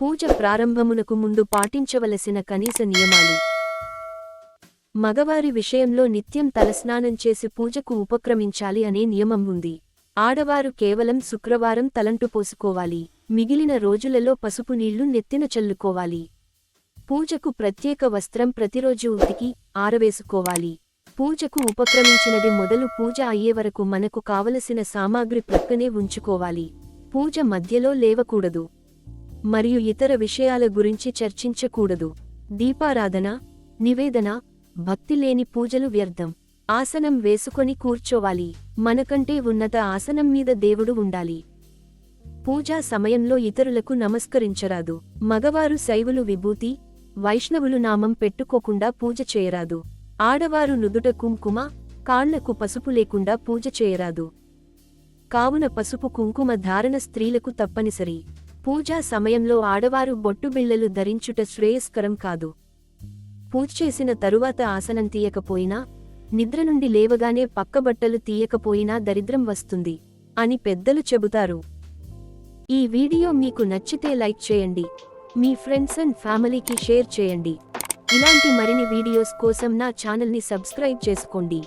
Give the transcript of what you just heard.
పూజ ప్రారంభమునకు ముందు పాటించవలసిన కనీస నియమాలు. మగవారి విషయంలో నిత్యం తలస్నానం చేసి పూజకు ఉపక్రమించాలి అనే నియమం ఉంది. ఆడవారు కేవలం శుక్రవారం తలంటు పోసుకోవాలి. మిగిలిన రోజులలో పసుపు నీళ్లు నెత్తిన చల్లుకోవాలి. పూజకు ప్రత్యేక వస్త్రం ప్రతిరోజు ఉతికి ఆరవేసుకోవాలి. పూజకు ఉపక్రమించినది మొదలు పూజ అయ్యే వరకు మనకు కావలసిన సామాగ్రి ప్రక్కనే ఉంచుకోవాలి. పూజ మధ్యలో లేవకూడదు మరియు ఇతర విషయాల గురించి చర్చించకూడదు. దీపారాధన, నివేదన, భక్తి లేని పూజలు వ్యర్థం. ఆసనం వేసుకొని కూర్చోవాలి. మనకంటే ఉన్నత ఆసనం మీద దేవుడు ఉండాలి. పూజా సమయంలో ఇతరులకు నమస్కరించరాదు. మగవారు శైవులు విభూతి, వైష్ణవులు నామం పెట్టుకోకుండా పూజ చేయరాదు. ఆడవారు నుదుట కుంకుమ, కాళ్లకు పసుపు లేకుండా పూజ చేయరాదు. కావున పసుపు కుంకుమ ధారణ స్త్రీలకు తప్పనిసరి. పూజా సమయంలో ఆడవారు బొట్టుబిళ్లలు ధరించుట శ్రేయస్కరం కాదు. పూజ చేసిన తరువాత ఆసనం తీయకపోయినా, నిద్ర నుండి లేవగానే పక్కబట్టలు తీయకపోయినా దరిద్రం వస్తుంది అని పెద్దలు చెబుతారు. ఈ వీడియో మీకు నచ్చితే లైక్ చేయండి. మీ ఫ్రెండ్స్ అండ్ ఫ్యామిలీకి షేర్ చేయండి. ఇలాంటి మరిన్ని వీడియోస్ కోసం నా ఛానల్ని సబ్స్క్రైబ్ చేసుకోండి.